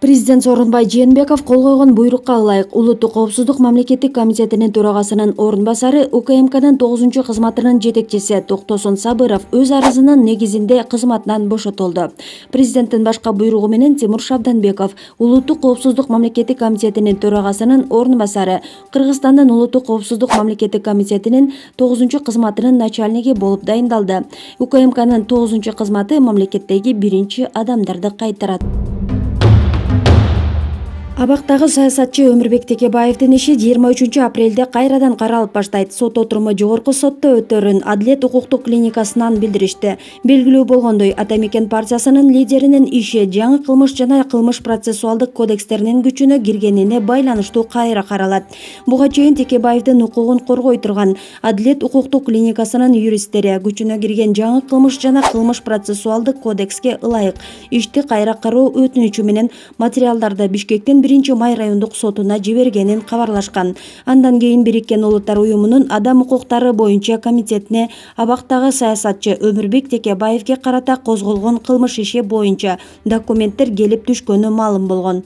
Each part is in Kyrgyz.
Президент Сооронбай Жээнбеков кол койгон буйрукка ылайык Улуттук коопсуздук мамлекеттик комитетинин төрагасынын орун басары УКМКнын 9 кызматынын жетекчиси Токтосун Сабыров өз арызынын негизинде кызматынан бошотулду. Президенттин башка буйругу менен Тимур Шабданбеков Улуттук коопсуздук мамлекеттик комитетинин төрагасынын орун басары Кыргызстандын Улуттук коопсуздук мамлекеттик комитетинин 9 кызматынын начальниги болуп дайындалды. УКМКнын 9 кызматы мамлекеттеги биринчи адамдарды кайтарат. Абактагы саясатчы Өмүрбек Текебаевдин иши 23 апрелде кайрадан каралып баштайт. Сот отуруму жогорку сотто өтөрүн Адилет укуктук клиникасынан билдиришти. Белгилүү болгондой, Ата Мекен партиясынын лидеринин иши жаңы кылмыш жана кылмыш процессуалдык кодекстеринин күчүнө киргенине байланыштуу кайра каралат. Буга чейин Текебаевдин укугун коргой турган Адилет укуктук клиникасынын юристтери күчүнө кирген жаңы кылмыш жана кылмыш процессуалдык кодекске ылайык ишти кайра кароо өтүнүчү менен материалдарды Бишкектин 1-май райондук сотуна жибергенин кабарлашкан. Андан кийин Бириккен Улуттар уюмунун адам укуктары боюнча комитетине абактагы саясатчы Өмүрбек Текебаевге карата козголгон кылмыш иши боюнча документтер келип түшкөнү маалым болгон.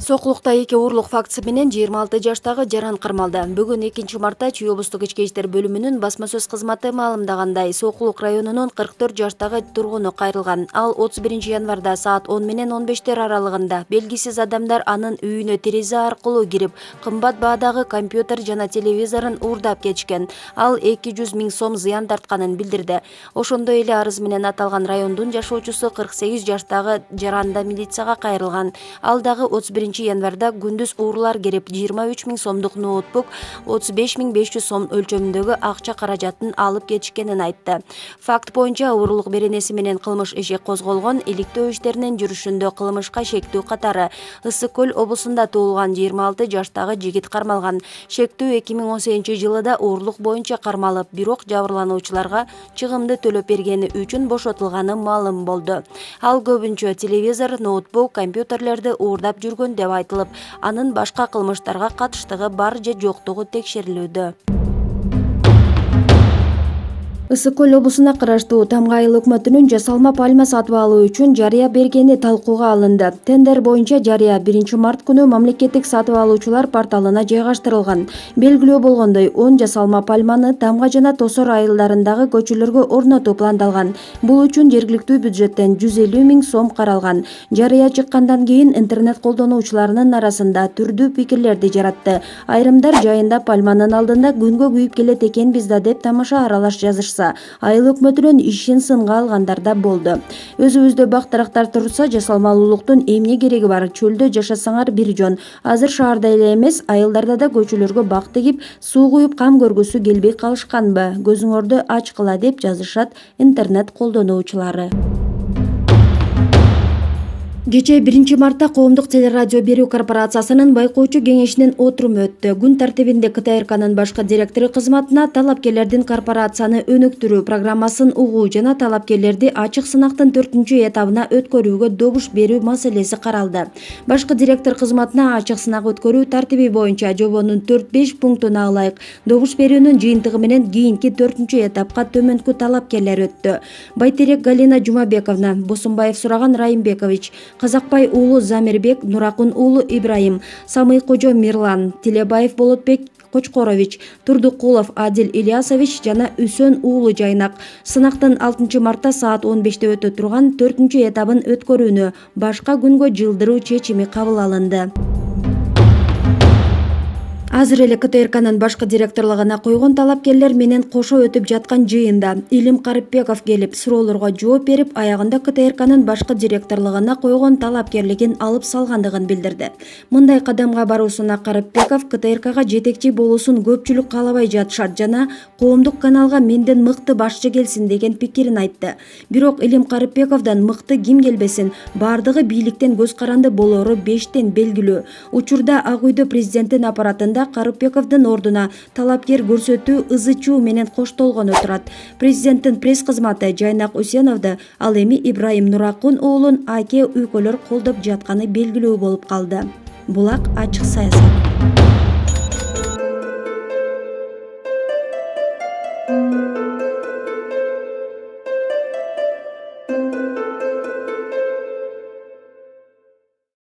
Сокулукта 2 уурлук фактысы менен 26 жаштагы жаран кармалды. Бүгүн 2 мартта Чүй облустук ички иштер бөлүмүнүн басма сөз кызматы маалымдагандай, Сокулук районунун 44 жаштагы тургуну кайрылган. Ал 31 январда саат 10 менен 15 аралыгында белгисиз адамдар анын үйүнө терезе аркылуу кирип, кымбат баадагы компьютер жана телевизорун уурдап кетишкен. Ал 200 000 сом зыян тартканын билдирди. Ошондой эле арыз менен аталган райондун жашоочусу 48 жаштагы жаран да милицияга кайрылган. Ал дагы 31 январда күндүз уурлар кирип 23 000 сомдук ноутбук, 35 500 сом өлчөмүндөгү акча каражатын алып кетишкенин айтты. Факт боюнча уурлук беренеси менен кылмыш иши козголгон. Иликтөө иштеринин жүрүшүндө кылмышка шектүү катары Ысык көл облусунда туулган 26 жаштагы жигит кармалган. Шектүү 2018 жылы да уурлук боюнча кармалып, бирок жабырлануучуларга чыгымды төлөп бергени үчүн бошотулганы маалым болду. Ал көбүнчө телевизор, ноутбук, компьютерлерди уурдап жүргөн деп айтылып, анын башка кылмыштарга катыштыгы бар же жоктугу текшерилүүдө. Ысык көл облусуна караштуу Тамга айыл өкмөтүнүн жасалма пальма сатып алуу үчүн жарыя бергени талкууга алынды. Тендер боюнча жарыя 1 март күнү мамлекеттик сатып алуучулар порталына жайгаштырылган. Белгилүү болгондой, 10 жасалма пальманы Тамга жана Тосор айылдарындагы көчөлөргө орнотуу пландалган. Бул үчүн жергиликтүү бюджеттен 150 000 сом каралган. Жарыя чыккандан кийин интернет колдонуучуларынын арасында түрдүү пикирлерди жаратты. Айрымдар жайында пальманын алдында күнгө күйүп келет экенбиз да деп тамаша аралаш жазышса, айыл өкмөтүнүн ишин сынга алгандар да болду. Өзүбүздө бак-дарактар турса, жасалмалуулуктун эмне кереги бар? Чөлдө жашасаңар бир жон. Азыр шаарда эле эмес, айылдарда да көчөлөргө бак тигип, суу куюп кам көргүсү келбей калышканбы? Көзүңөрдү ачкыла деп жазышат интернет колдонуучулары. Кечээ 1 мартта Коомдук телерадио берүү корпорациясынын байкоочу кеңешинин отуруму өттү. Күн тартибинде КТРКнын башкы директору кызматына талапкерлердин корпорацияны өнүктүрүү программасын угуу жана талапкерлерди ачык сынактын 4-этабына өткөрүүгө добуш берүү маселеси каралды. Башкы директор кызматына ачык сынак өткөрүү тартиби боюнча жобонун 4-5 пунктуна ылайык добуш берүүнүн жыйынтыгы менен кийинки 4-этапка төмөнкү талапкерлер өттү. Байтерек Галина Жумабековна, Босумбаев Сураган Райымбекович, Казакбай уулу Замирбек, Нуракун уулу Ибраим, Самый Кожо Мирлан, Тилебаев Болотбек Кочкорович, Турдукулов Адил Ильясович жана Үсөн уулу Жайнак сынактын 6 мартта саат 15-те өтө турган 4-этабын өткөрүүнү башка күнгө жылдыруу чечими кабыл алынды. Азыр эле КТРКнын башкы директорлугуна койгон талапкерлер менен кошо өтүп жаткан жыйында Илим Карыпбеков келип суроолорго жооп берип, аягында КТРКнын башкы директорлугуна койгон талапкерлигин алып салгандыгын билдирди. Мындай кадамга баруусуна Карыпбеков КТРКга жетекчи болуусун көпчүлүк каалабай жатышат жана коомдук каналга менден мыкты башчы келсин деген пикирин айтты. Бирок Илим Карыпбековдон мыкты ким келбесин, бардыгы бийликтен көз каранды болору бештен белгилүү. Учурда Ак үйдө президенттин аппаратында Карыпбековдун ордуна талапкер көрсөтүү ызы-чуу менен коштолгону турат. Президенттин пресс кызматы Жайнак Үсеновду, ал эми Ибраим Нуракун уулун АК өлкөлөр колдоп жатканы белгилүү болуп калды. Булак ачык саясат.